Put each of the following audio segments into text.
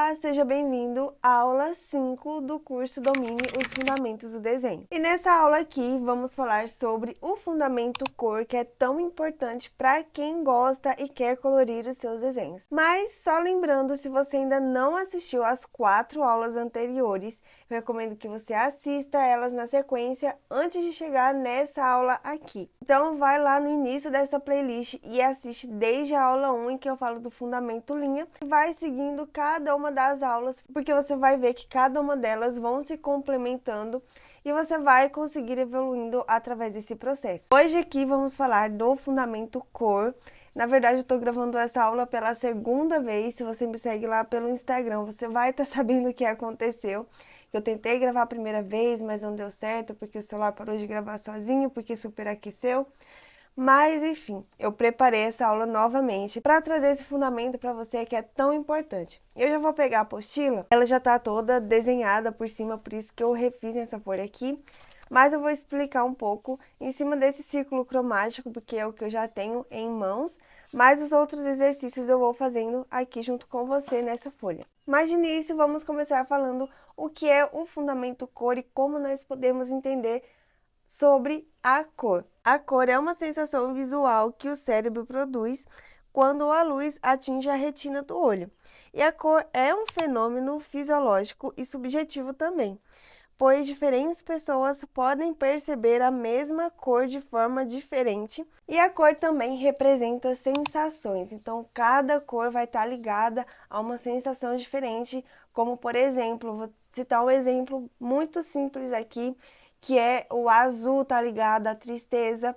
Olá, seja bem-vindo à aula 5 do curso Domine os Fundamentos do Desenho. E nessa aula aqui vamos falar sobre o fundamento cor, que é tão importante para quem gosta e quer colorir os seus desenhos. Mas só lembrando, se você ainda não assistiu às 4 aulas anteriores, eu recomendo que você assista elas na sequência antes de chegar nessa aula aqui. Então vai lá no início dessa playlist e assiste desde a aula 1, em que eu falo do fundamento linha, e vai seguindo cada uma das aulas, porque você vai ver que cada uma delas vão se complementando e você vai conseguir evoluindo através desse processo. Hoje aqui vamos falar do fundamento cor. Na verdade, eu estou gravando essa aula pela segunda vez. Se você me segue lá pelo Instagram, você vai estar sabendo o que aconteceu. Eu tentei gravar a primeira vez, mas não deu certo, porque o celular parou de gravar sozinho, porque superaqueceu. Mas, enfim, eu preparei essa aula novamente para trazer esse fundamento para você que é tão importante. Eu já vou pegar a apostila, ela já está toda desenhada por cima, por isso que eu refiz essa folha aqui. Mas eu vou explicar um pouco em cima desse círculo cromático, porque é o que eu já tenho em mãos, mas os outros exercícios eu vou fazendo aqui junto com você nessa folha. Mas de início, vamos começar falando o que é o fundamento cor e como nós podemos entender sobre a cor. A cor é uma sensação visual que o cérebro produz quando a luz atinge a retina do olho. E a cor é um fenômeno fisiológico e subjetivo também, pois diferentes pessoas podem perceber a mesma cor de forma diferente. E a cor também representa sensações, então cada cor vai estar ligada a uma sensação diferente, como por exemplo, vou citar um exemplo muito simples aqui, que é o azul tá ligado à tristeza,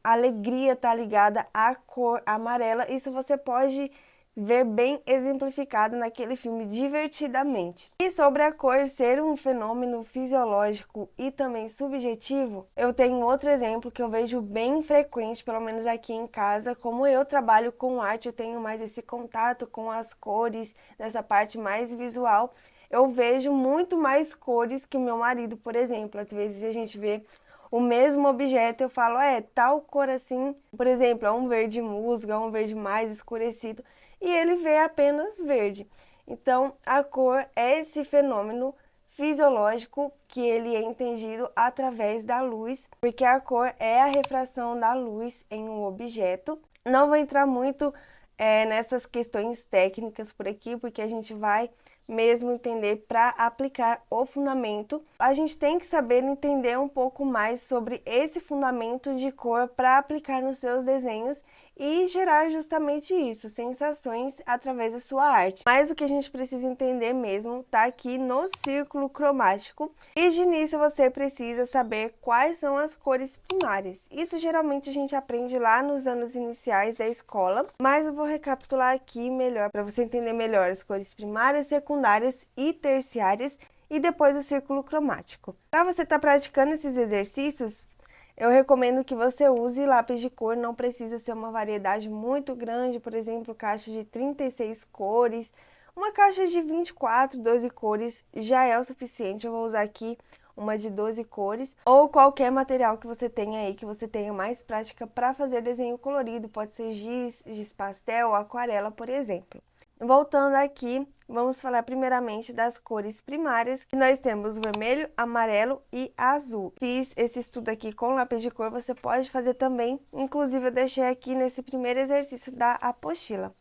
a alegria tá ligada à cor amarela. Isso você pode ver bem exemplificado naquele filme Divertidamente. E sobre a cor ser um fenômeno fisiológico e também subjetivo, eu tenho outro exemplo que eu vejo bem frequente, pelo menos aqui em casa. Como eu trabalho com arte, eu tenho mais esse contato com as cores, nessa parte mais visual. Eu vejo muito mais cores que o meu marido, por exemplo. Às vezes a gente vê o mesmo objeto, eu falo, tal cor assim, por exemplo, é um verde musgo, é um verde mais escurecido, e ele vê apenas verde. Então, a cor é esse fenômeno fisiológico que ele é entendido através da luz, porque a cor é a refração da luz em um objeto. Não vou entrar muito nessas questões técnicas por aqui, porque a gente vai mesmo entender para aplicar o fundamento. A gente tem que saber entender um pouco mais sobre esse fundamento de cor para aplicar nos seus desenhos e gerar justamente isso, sensações através da sua arte. Mas o que a gente precisa entender mesmo tá aqui no círculo cromático. E de início você precisa saber quais são as cores primárias. Isso geralmente a gente aprende lá nos anos iniciais da escola, mas eu vou recapitular aqui melhor para você entender melhor as cores primárias, secundárias e terciárias e depois o círculo cromático. Para você estar praticando esses exercícios, eu recomendo que você use lápis de cor, não precisa ser uma variedade muito grande, por exemplo, caixa de 36 cores, uma caixa de 24, 12 cores já é o suficiente. Eu vou usar aqui uma de 12 cores, ou qualquer material que você tenha aí, que você tenha mais prática para fazer desenho colorido, pode ser giz, giz pastel, aquarela, por exemplo. Voltando aqui, vamos falar primeiramente das cores primárias, que nós temos vermelho, amarelo e azul. Fiz esse estudo aqui com lápis de cor, você pode fazer também, inclusive eu deixei aqui nesse primeiro exercício da apostila.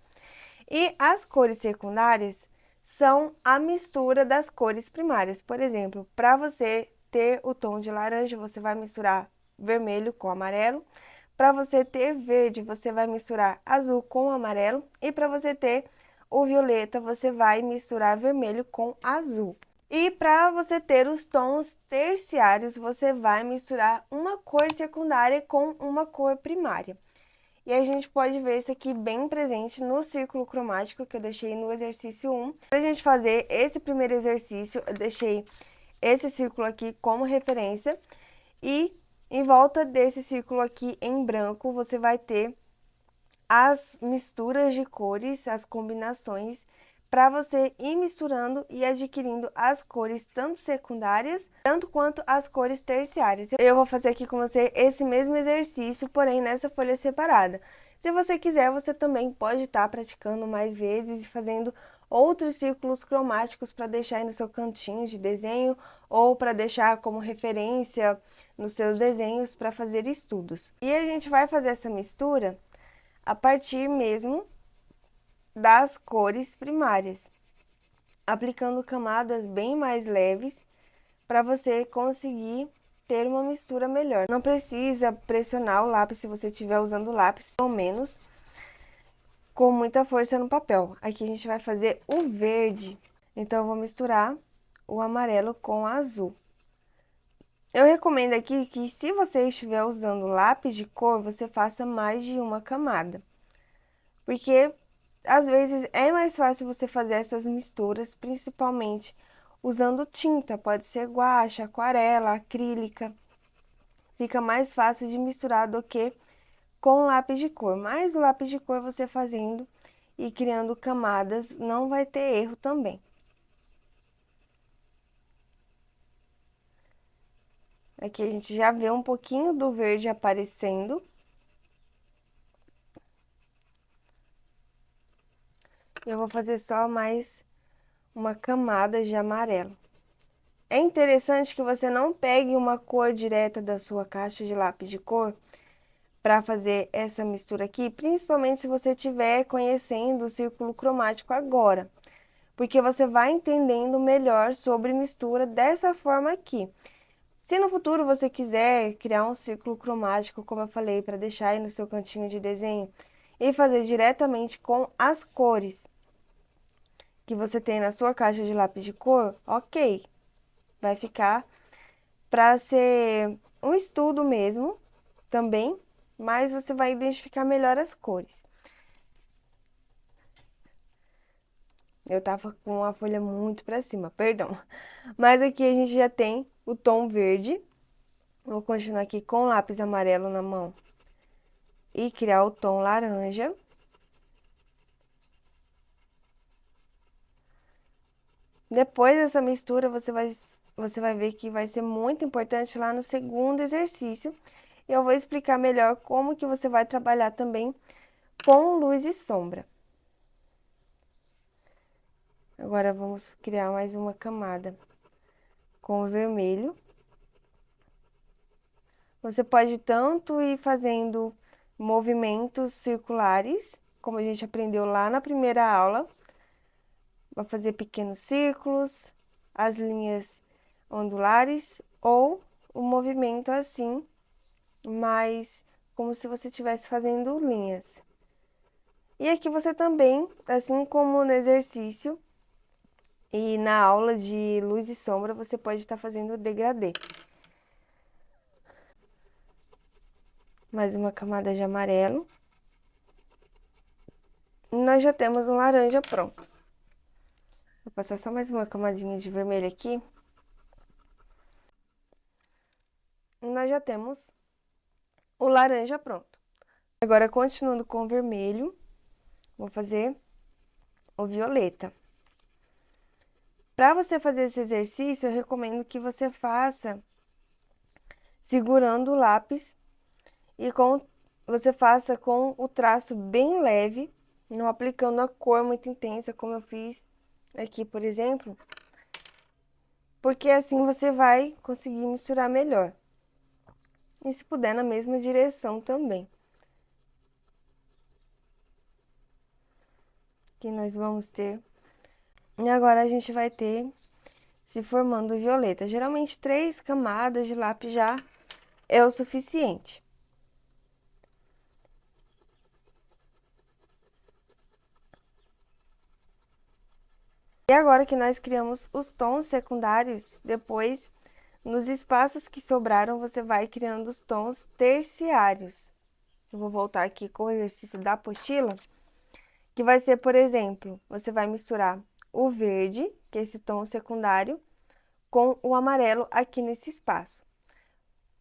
E as cores secundárias são a mistura das cores primárias. Por exemplo, para você ter o tom de laranja, você vai misturar vermelho com amarelo. Para você ter verde, você vai misturar azul com amarelo. E para você ter o violeta, você vai misturar vermelho com azul. E para você ter os tons terciários, você vai misturar uma cor secundária com uma cor primária. E a gente pode ver isso aqui bem presente no círculo cromático que eu deixei no exercício 1. Para a gente fazer esse primeiro exercício, eu deixei esse círculo aqui como referência. E em volta desse círculo aqui em branco, você vai ter as misturas de cores, as combinações, para você ir misturando e adquirindo as cores tanto secundárias, tanto quanto as cores terciárias. Eu vou fazer aqui com você esse mesmo exercício, porém nessa folha separada. Se você quiser, você também pode estar praticando mais vezes e fazendo outros círculos cromáticos para deixar aí no seu cantinho de desenho ou para deixar como referência nos seus desenhos para fazer estudos. E a gente vai fazer essa mistura a partir mesmo das cores primárias, aplicando camadas bem mais leves para você conseguir ter uma mistura melhor. Não precisa pressionar o lápis se você estiver usando lápis, pelo menos com muita força no papel. Aqui a gente vai fazer o verde, então eu vou misturar o amarelo com o azul. Eu recomendo aqui que se você estiver usando lápis de cor, você faça mais de uma camada, porque às vezes é mais fácil você fazer essas misturas, principalmente usando tinta, pode ser guache, aquarela, acrílica. Fica mais fácil de misturar do que com lápis de cor. Mas o lápis de cor você fazendo e criando camadas não vai ter erro também. Aqui a gente já vê um pouquinho do verde aparecendo. Eu vou fazer só mais uma camada de amarelo. É interessante que você não pegue uma cor direta da sua caixa de lápis de cor para fazer essa mistura aqui, principalmente se você estiver conhecendo o círculo cromático agora, porque você vai entendendo melhor sobre mistura dessa forma aqui. Se no futuro você quiser criar um círculo cromático, como eu falei, para deixar aí no seu cantinho de desenho e fazer diretamente com as cores que você tem na sua caixa de lápis de cor, ok, vai ficar para ser um estudo mesmo também, mas você vai identificar melhor as cores. Eu tava com a folha muito para cima, perdão. Mas aqui a gente já tem o tom verde. Vou continuar aqui com o lápis amarelo na mão e criar o tom laranja. Depois dessa mistura, você vai ver que vai ser muito importante lá no segundo exercício. Eu vou explicar melhor como que você vai trabalhar também com luz e sombra. Agora, vamos criar mais uma camada com o vermelho. Você pode tanto ir fazendo movimentos circulares, como a gente aprendeu lá na primeira aula. Vai fazer pequenos círculos, as linhas ondulares, ou o movimento assim, mas como se você estivesse fazendo linhas. E aqui você também, assim como no exercício e na aula de luz e sombra, você pode estar fazendo degradê. Mais uma camada de amarelo. E nós já temos um laranja pronto. Vou passar só mais uma camadinha de vermelho aqui. E nós já temos o laranja pronto. Agora, continuando com o vermelho, vou fazer o violeta. Para você fazer esse exercício, eu recomendo que você faça segurando o lápis e você faça com o traço bem leve, não aplicando a cor muito intensa, como eu fiz aqui, por exemplo, porque assim você vai conseguir misturar melhor. E se puder, na mesma direção também. Que nós vamos ter. E agora a gente vai ter se formando o violeta. Geralmente 3 camadas de lápis já é o suficiente. E agora que nós criamos os tons secundários, depois, nos espaços que sobraram, você vai criando os tons terciários. Eu vou voltar aqui com o exercício da apostila, que vai ser, por exemplo, você vai misturar o verde, que é esse tom secundário, com o amarelo aqui nesse espaço.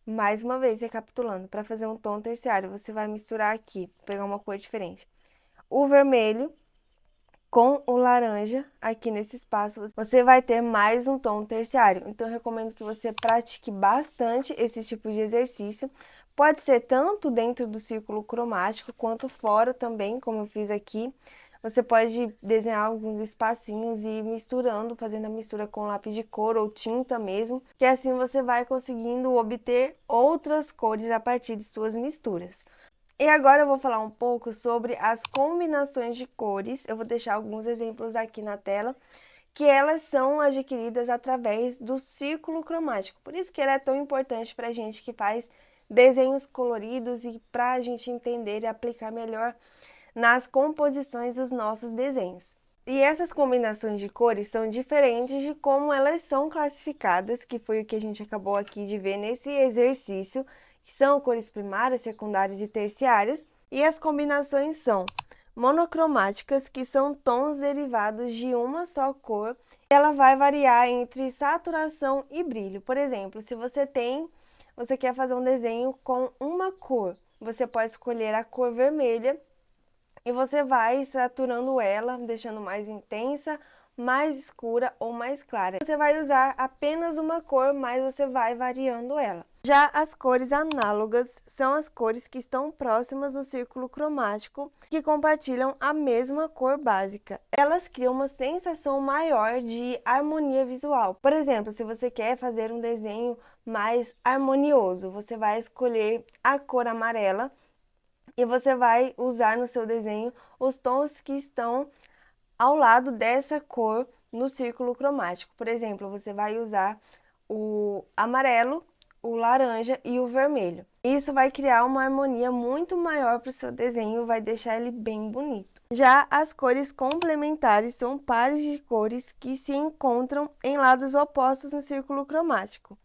Mais uma vez, recapitulando, para fazer um tom terciário, você vai misturar aqui, pegar uma cor diferente. O vermelho com o laranja aqui nesse espaço, você vai ter mais um tom terciário. Então, eu recomendo que você pratique bastante esse tipo de exercício. Pode ser tanto dentro do círculo cromático, quanto fora também, como eu fiz aqui. Você pode desenhar alguns espacinhos e ir misturando, fazendo a mistura com lápis de cor ou tinta mesmo, que assim você vai conseguindo obter outras cores a partir de suas misturas. E agora eu vou falar um pouco sobre as combinações de cores. Eu vou deixar alguns exemplos aqui na tela, que elas são adquiridas através do círculo cromático. Por isso que ele é tão importante para a gente que faz desenhos coloridos e para a gente entender e aplicar melhor nas composições dos nossos desenhos. E essas combinações de cores são diferentes de como elas são classificadas, que foi o que a gente acabou aqui de ver nesse exercício, que são cores primárias, secundárias e terciárias. E as combinações são monocromáticas, que são tons derivados de uma só cor. Ela vai variar entre saturação e brilho. Por exemplo, se você quer fazer um desenho com uma cor, você pode escolher a cor vermelha e você vai saturando ela, deixando mais intensa, mais escura ou mais clara. Você vai usar apenas uma cor, mas você vai variando ela. Já as cores análogas são as cores que estão próximas no círculo cromático, que compartilham a mesma cor básica. Elas criam uma sensação maior de harmonia visual. Por exemplo, se você quer fazer um desenho mais harmonioso, você vai escolher a cor amarela e você vai usar no seu desenho os tons que estão ao lado dessa cor no círculo cromático. Por exemplo, você vai usar o amarelo, o laranja e o vermelho. Isso vai criar uma harmonia muito maior para o seu desenho, vai deixar ele bem bonito. Já as cores complementares são pares de cores que se encontram em lados opostos no círculo cromático,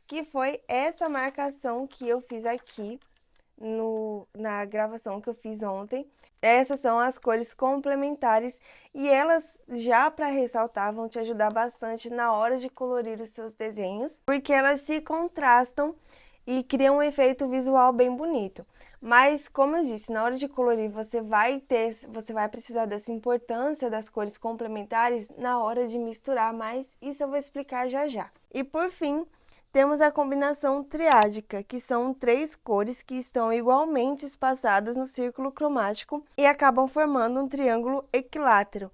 que foi essa marcação que eu fiz aqui na gravação que eu fiz ontem. Essas são as cores complementares e elas, já para ressaltar, vão te ajudar bastante na hora de colorir os seus desenhos, porque elas se contrastam e criam um efeito visual bem bonito. Mas, como eu disse, na hora de colorir você vai precisar dessa importância das cores complementares na hora de misturar, mas isso eu vou explicar já já. E por fim, temos a combinação triádica, que são 3 cores que estão igualmente espaçadas no círculo cromático e acabam formando um triângulo equilátero.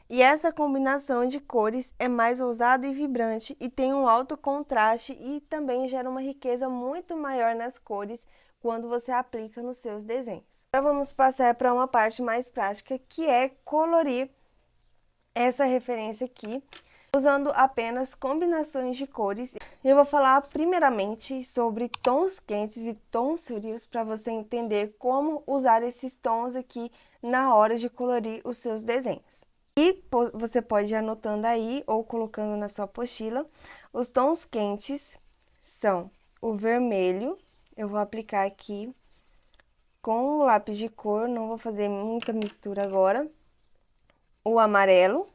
E essa combinação de cores é mais ousada e vibrante e tem um alto contraste e também gera uma riqueza muito maior nas cores quando você aplica nos seus desenhos. Agora vamos passar para uma parte mais prática, que é colorir essa referência aqui, usando apenas combinações de cores. Eu vou falar primeiramente sobre tons quentes e tons frios para você entender como usar esses tons aqui na hora de colorir os seus desenhos. E você pode ir anotando aí ou colocando na sua apostila. Os tons quentes são o vermelho, eu vou aplicar aqui com o lápis de cor, não vou fazer muita mistura agora. O amarelo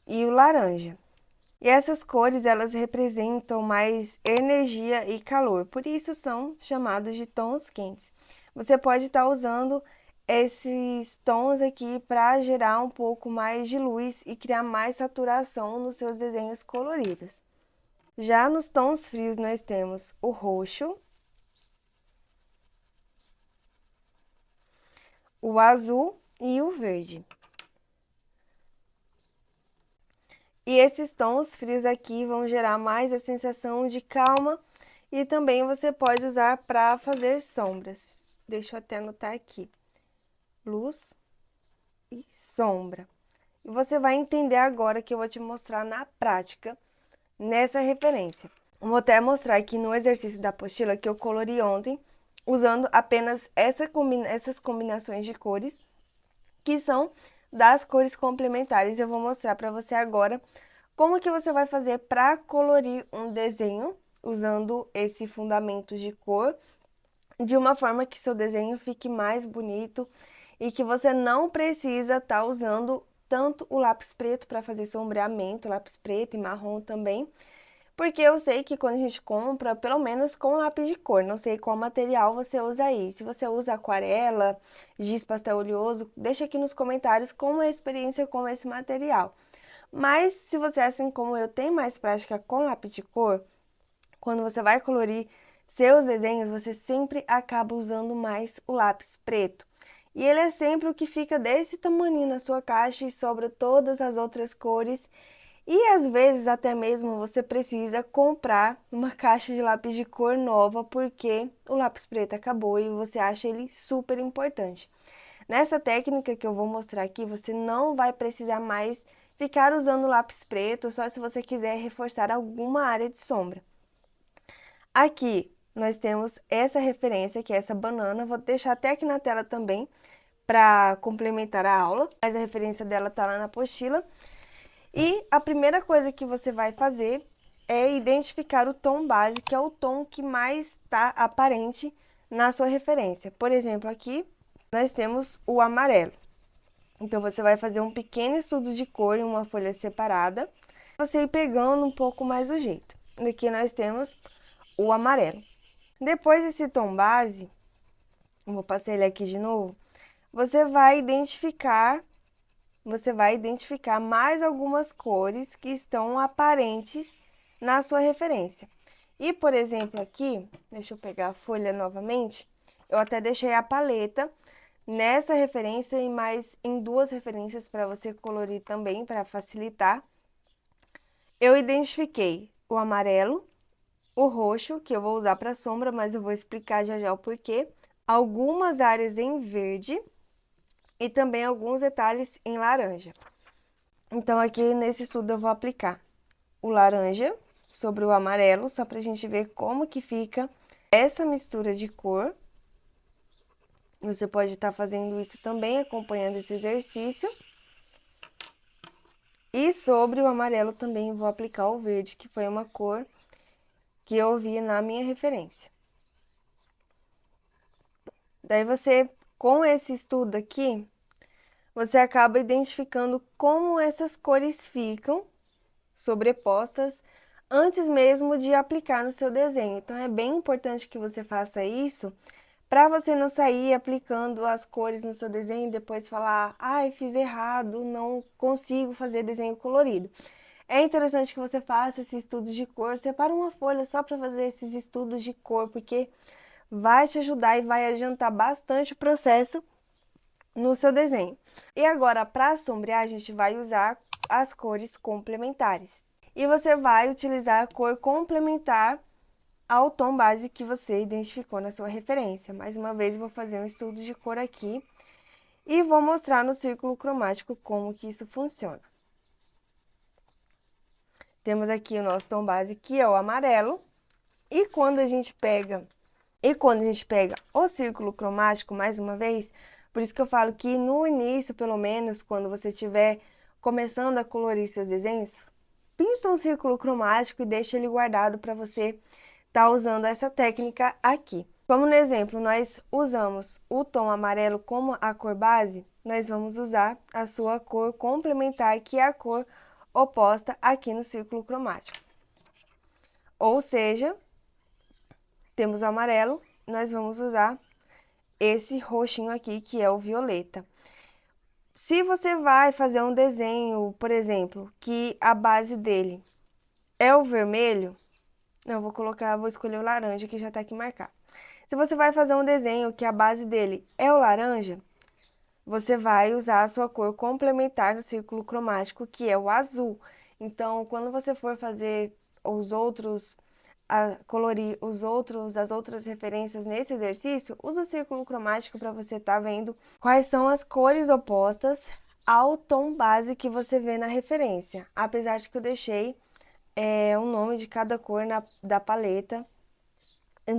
e o laranja. E essas cores, elas representam mais energia e calor, por isso são chamados de tons quentes. Você pode estar usando esses tons aqui para gerar um pouco mais de luz e criar mais saturação nos seus desenhos coloridos. Já nos tons frios, nós temos o roxo, o azul e o verde. E esses tons frios aqui vão gerar mais a sensação de calma e também você pode usar para fazer sombras. Deixa eu até anotar aqui. Luz e sombra. E você vai entender agora que eu vou te mostrar na prática nessa referência. Eu vou até mostrar aqui no exercício da apostila que eu colori ontem, usando apenas essas combinações de cores, que são das cores complementares. Eu vou mostrar para você agora como que você vai fazer para colorir um desenho usando esse fundamento de cor, de uma forma que seu desenho fique mais bonito e que você não precisa estar usando tanto o lápis preto para fazer sombreamento, lápis preto e marrom também, porque eu sei que quando a gente compra, pelo menos com lápis de cor, não sei qual material você usa aí. Se você usa aquarela, giz pastel oleoso, deixa aqui nos comentários como é a experiência com esse material. Mas se você, assim como eu, tem mais prática com lápis de cor, quando você vai colorir seus desenhos, você sempre acaba usando mais o lápis preto. E ele é sempre o que fica desse tamanho na sua caixa e sobra todas as outras cores. E às vezes até mesmo você precisa comprar uma caixa de lápis de cor nova porque o lápis preto acabou e você acha ele super importante. Nessa técnica que eu vou mostrar aqui, você não vai precisar mais ficar usando lápis preto só se você quiser reforçar alguma área de sombra. Aqui nós temos essa referência, que é essa banana, vou deixar até aqui na tela também para complementar a aula, mas a referência dela tá lá na apostila. E a primeira coisa que você vai fazer é identificar o tom base, que é o tom que mais está aparente na sua referência. Por exemplo, aqui nós temos o amarelo. Então, você vai fazer um pequeno estudo de cor em uma folha separada, você ir pegando um pouco mais o jeito. Aqui nós temos o amarelo. Depois desse tom base, vou passar ele aqui de novo, você vai identificar mais algumas cores que estão aparentes na sua referência. E, por exemplo, aqui, deixa eu pegar a folha novamente, eu até deixei a paleta nessa referência e mais em duas referências para você colorir também, para facilitar. Eu identifiquei o amarelo, o roxo, que eu vou usar para sombra, mas eu vou explicar já já o porquê, algumas áreas em verde e também alguns detalhes em laranja. Então, aqui nesse estudo eu vou aplicar o laranja sobre o amarelo, só para a gente ver como que fica essa mistura de cor. Você pode estar fazendo isso também, acompanhando esse exercício. E sobre o amarelo também vou aplicar o verde, que foi uma cor que eu vi na minha referência. Daí você, com esse estudo aqui, você acaba identificando como essas cores ficam sobrepostas antes mesmo de aplicar no seu desenho. Então, é bem importante que você faça isso para você não sair aplicando as cores no seu desenho e depois falar, ai, fiz errado, não consigo fazer desenho colorido. É interessante que você faça esse estudo de cor, separa uma folha só para fazer esses estudos de cor, porque vai te ajudar e vai adiantar bastante o processo no seu desenho. E agora, para sombrear, a gente vai usar as cores complementares. E você vai utilizar a cor complementar ao tom base que você identificou na sua referência. Mais uma vez, vou fazer um estudo de cor aqui e vou mostrar no círculo cromático como que isso funciona. Temos aqui o nosso tom base, que é o amarelo, e quando a gente pega o círculo cromático, mais uma vez, por isso que eu falo que no início, pelo menos, quando você estiver começando a colorir seus desenhos, pinta um círculo cromático e deixa ele guardado para você estar usando essa técnica aqui. Como no exemplo, nós usamos o tom amarelo como a cor base, nós vamos usar a sua cor complementar, que é a cor oposta aqui no círculo cromático. Ou seja, temos o amarelo, nós vamos usar esse roxinho aqui, que é o violeta. Se você vai fazer um desenho, por exemplo, que a base dele é o vermelho, eu vou escolher o laranja, que já tá aqui marcado. Se você vai fazer um desenho que a base dele é o laranja, você vai usar a sua cor complementar no círculo cromático, que é o azul. Então, quando você for fazer os outros, colorir as outras referências nesse exercício, usa o círculo cromático para você estar vendo quais são as cores opostas ao tom base que você vê na referência. Apesar de que eu deixei o nome de cada cor da paleta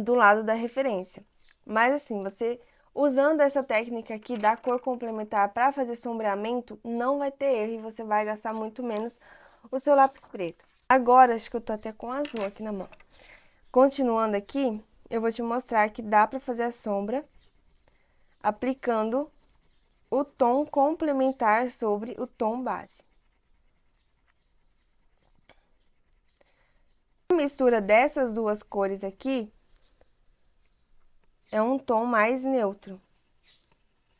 do lado da referência. Mas assim, você usando essa técnica aqui da cor complementar para fazer sombreamento, não vai ter erro e você vai gastar muito menos o seu lápis preto. Agora, acho que eu tô até com azul aqui na mão. Continuando aqui, eu vou te mostrar que dá para fazer a sombra aplicando o tom complementar sobre o tom base. A mistura dessas duas cores aqui é um tom mais neutro.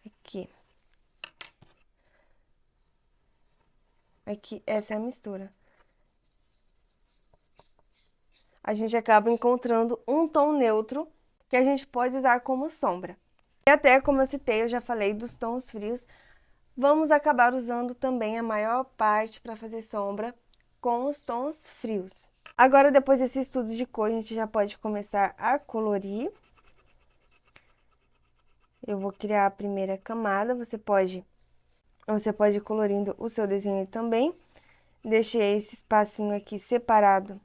Aqui. Aqui, essa é a mistura. A gente acaba encontrando um tom neutro que a gente pode usar como sombra. E até como eu citei, eu já falei dos tons frios, vamos acabar usando também a maior parte para fazer sombra com os tons frios. Agora, depois desse estudo de cor, a gente já pode começar a colorir. Eu vou criar a primeira camada, você pode ir colorindo o seu desenho também. Deixei esse espacinho aqui separado,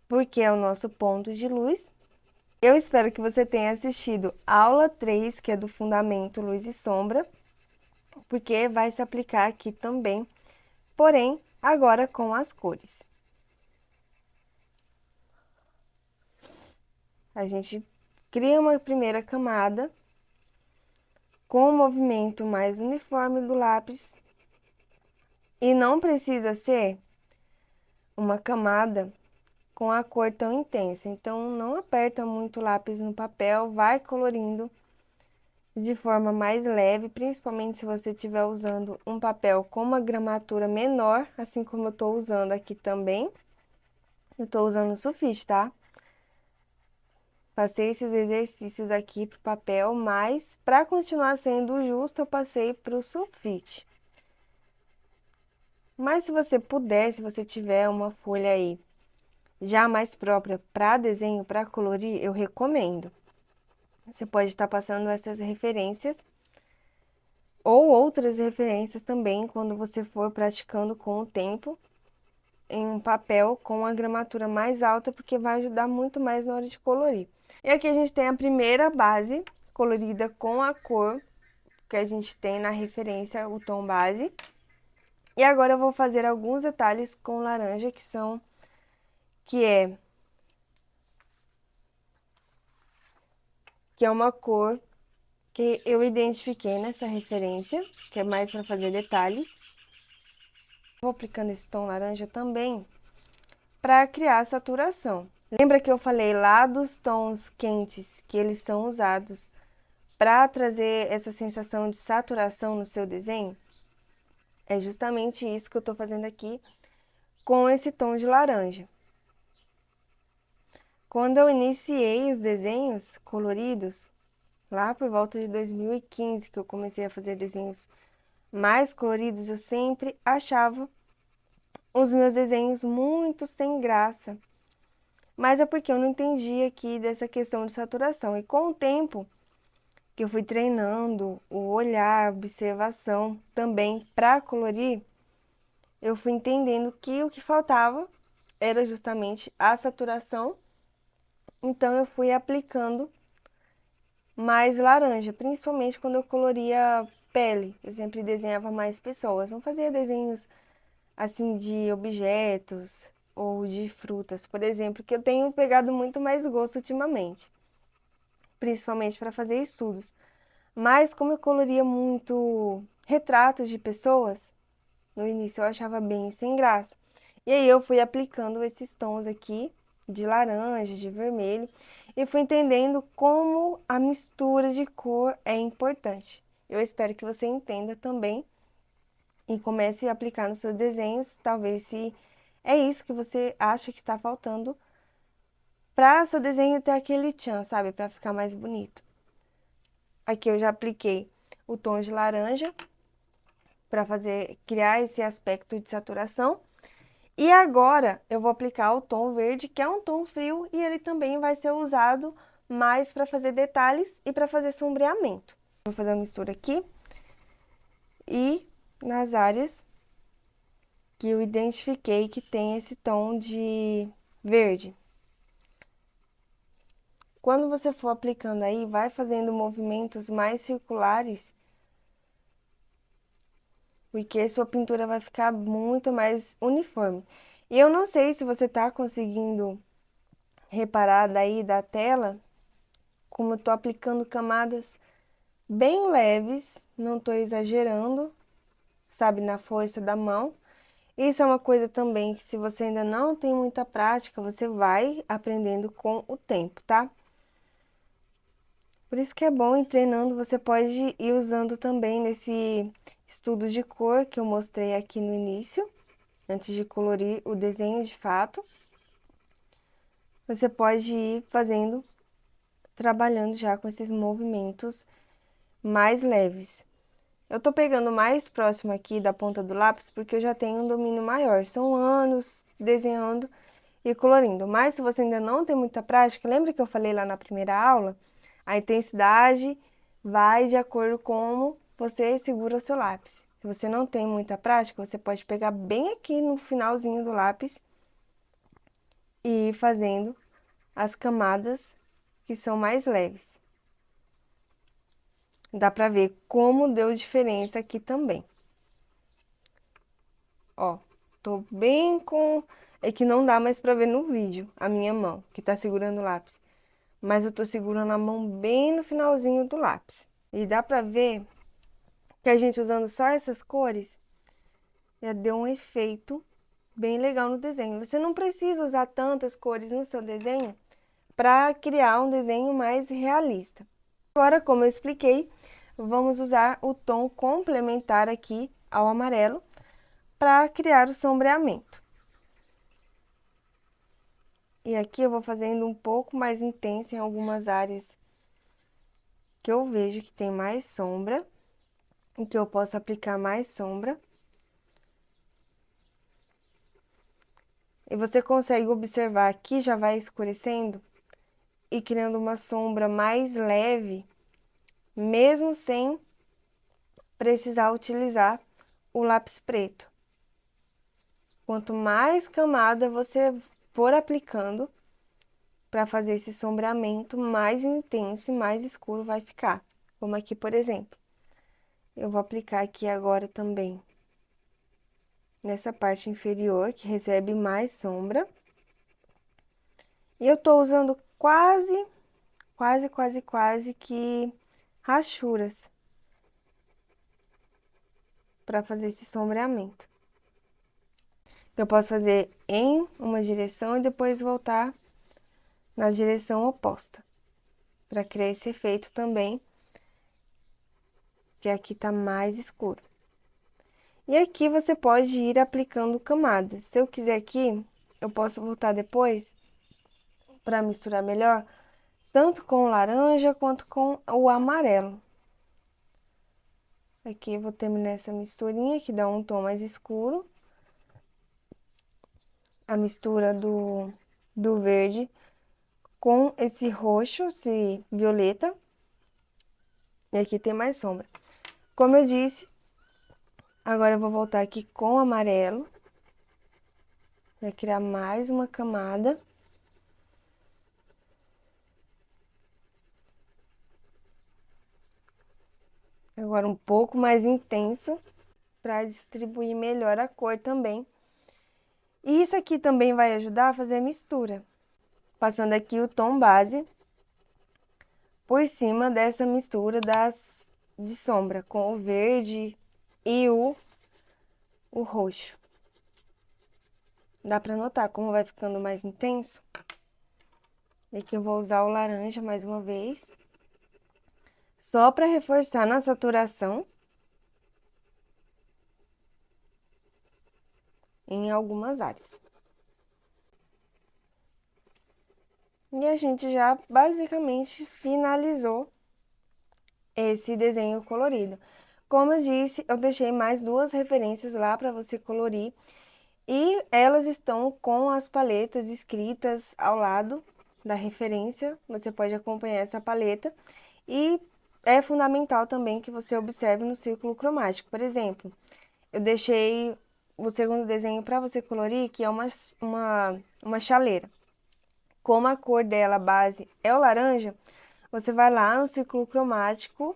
porque é o nosso ponto de luz. Eu espero que você tenha assistido a aula 3, que é do Fundamento Luz e Sombra, porque vai se aplicar aqui também, porém, agora com as cores. A gente cria uma primeira camada com o movimento mais uniforme do lápis, e não precisa ser uma camada com a cor tão intensa. Então, não aperta muito o lápis no papel, vai colorindo de forma mais leve, principalmente se você estiver usando um papel com uma gramatura menor, assim como eu estou usando aqui também. Eu estou usando o sulfite, tá? Passei esses exercícios aqui pro papel, mas para continuar sendo justo, eu passei pro sulfite. Mas se você puder, se você tiver uma folha aí já mais própria para desenho, para colorir, eu recomendo. Você pode estar passando essas referências ou outras referências também quando você for praticando com o tempo em um papel com a gramatura mais alta, porque vai ajudar muito mais na hora de colorir. E aqui a gente tem a primeira base colorida com a cor que a gente tem na referência, o tom base. E agora eu vou fazer alguns detalhes com laranja, que é uma cor que eu identifiquei nessa referência, que é mais para fazer detalhes. Vou aplicando esse tom laranja também para criar saturação. Lembra que eu falei lá dos tons quentes, que eles são usados para trazer essa sensação de saturação no seu desenho? É justamente isso que eu estou fazendo aqui com esse tom de laranja. Quando eu iniciei os desenhos coloridos, lá por volta de 2015, que eu comecei a fazer desenhos mais coloridos, eu sempre achava os meus desenhos muito sem graça. Mas é porque eu não entendi aqui dessa questão de saturação. E com o tempo que eu fui treinando o olhar, a observação também para colorir, eu fui entendendo que o que faltava era justamente a saturação. Então eu fui aplicando mais laranja, principalmente quando eu coloria pele. Eu sempre desenhava mais pessoas, não fazia desenhos assim de objetos ou de frutas, por exemplo, que eu tenho pegado muito mais gosto ultimamente, principalmente para fazer estudos. Mas como eu coloria muito retratos de pessoas, no início eu achava bem sem graça. E aí eu fui aplicando esses tons aqui de laranja, de vermelho, e fui entendendo como a mistura de cor é importante. Eu espero que você entenda também e comece a aplicar nos seus desenhos, talvez se é isso que você acha que está faltando para seu desenho ter aquele tchan, sabe? Para ficar mais bonito. Aqui eu já apliquei o tom de laranja para criar esse aspecto de saturação. E agora eu vou aplicar o tom verde, que é um tom frio, e ele também vai ser usado mais para fazer detalhes e para fazer sombreamento. Vou fazer uma mistura aqui e nas áreas que eu identifiquei que tem esse tom de verde. Quando você for aplicando aí, vai fazendo movimentos mais circulares, porque sua pintura vai ficar muito mais uniforme. E eu não sei se você tá conseguindo reparar daí da tela, como eu tô aplicando camadas bem leves, não tô exagerando, sabe, na força da mão. Isso é uma coisa também que se você ainda não tem muita prática, você vai aprendendo com o tempo, tá? Por isso que é bom ir treinando, você pode ir usando também nesse estudo de cor que eu mostrei aqui no início, antes de colorir o desenho de fato. Você pode ir fazendo trabalhando já com esses movimentos mais leves. Eu tô pegando mais próximo aqui da ponta do lápis porque eu já tenho um domínio maior. São anos desenhando e colorindo. Mas se você ainda não tem muita prática, lembra que eu falei lá na primeira aula? A intensidade vai de acordo com como você segura o seu lápis. Se você não tem muita prática, você pode pegar bem aqui no finalzinho do lápis e ir fazendo as camadas que são mais leves. Dá pra ver como deu diferença aqui também. Ó, tô bem com... É que não dá mais pra ver no vídeo a minha mão, que tá segurando o lápis. Mas eu tô segurando a mão bem no finalzinho do lápis. E dá pra ver que a gente usando só essas cores, já deu um efeito bem legal no desenho. Você não precisa usar tantas cores no seu desenho para criar um desenho mais realista. Agora, como eu expliquei, vamos usar o tom complementar aqui ao amarelo para criar o sombreamento. E aqui eu vou fazendo um pouco mais intenso em algumas áreas que eu vejo que tem mais sombra, em que eu posso aplicar mais sombra. E você consegue observar que já vai escurecendo e criando uma sombra mais leve, mesmo sem precisar utilizar o lápis preto. Quanto mais camada você for aplicando para fazer esse sombreamento, mais intenso e mais escuro vai ficar. Como aqui, por exemplo. Eu vou aplicar aqui agora também nessa parte inferior, que recebe mais sombra. E eu tô usando quase que rachuras para fazer esse sombreamento. Eu posso fazer em uma direção e depois voltar na direção oposta, para criar esse efeito também, que aqui tá mais escuro. E aqui você pode ir aplicando camadas. Se eu quiser aqui, eu posso voltar depois para misturar melhor, tanto com o laranja quanto com o amarelo. Aqui eu vou terminar essa misturinha, que dá um tom mais escuro. A mistura do verde com esse roxo, esse violeta. E aqui tem mais sombra. Como eu disse, agora eu vou voltar aqui com o amarelo. Vai criar mais uma camada. Agora um pouco mais intenso, para distribuir melhor a cor também. E isso aqui também vai ajudar a fazer a mistura. Passando aqui o tom base por cima dessa mistura de sombra, com o verde e o roxo. Dá pra notar como vai ficando mais intenso? E aqui eu vou usar o laranja mais uma vez, só para reforçar na saturação em algumas áreas. E a gente já basicamente finalizou esse desenho colorido. Como eu disse, eu deixei mais duas referências lá para você colorir. E elas estão com as paletas escritas ao lado da referência. Você pode acompanhar essa paleta. E é fundamental também que você observe no círculo cromático. Por exemplo, eu deixei o segundo desenho para você colorir, que é uma chaleira. Como a cor dela base é o laranja, você vai lá no círculo cromático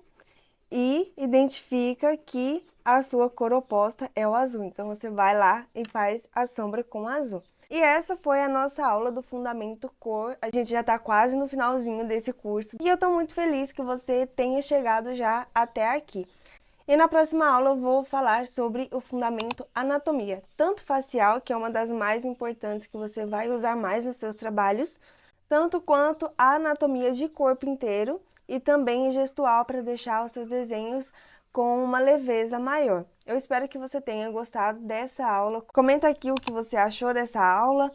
e identifica que a sua cor oposta é o azul. Então, você vai lá e faz a sombra com azul. E essa foi a nossa aula do Fundamento Cor. A gente já tá quase no finalzinho desse curso. E eu tô muito feliz que você tenha chegado já até aqui. E na próxima aula eu vou falar sobre o Fundamento Anatomia, tanto facial, que é uma das mais importantes que você vai usar mais nos seus trabalhos, tanto quanto a anatomia de corpo inteiro e também gestual para deixar os seus desenhos com uma leveza maior. Eu espero que você tenha gostado dessa aula. Comenta aqui o que você achou dessa aula.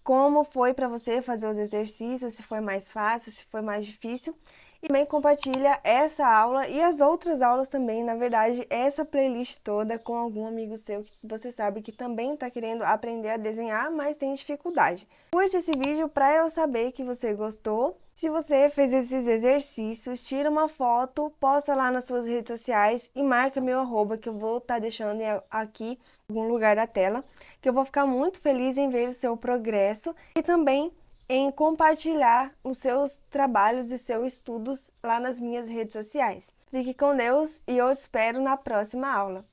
como foi para você fazer os exercícios, se foi mais fácil, se foi mais difícil. E também compartilha essa aula e as outras aulas também, na verdade, essa playlist toda com algum amigo seu que você sabe que também está querendo aprender a desenhar, mas tem dificuldade. Curte esse vídeo para eu saber que você gostou. Se você fez esses exercícios, tira uma foto, posta lá nas suas redes sociais e marca meu arroba, que eu vou estar deixando aqui em algum lugar da tela, que eu vou ficar muito feliz em ver o seu progresso e também em compartilhar os seus trabalhos e seus estudos lá nas minhas redes sociais. Fique com Deus e eu te espero na próxima aula.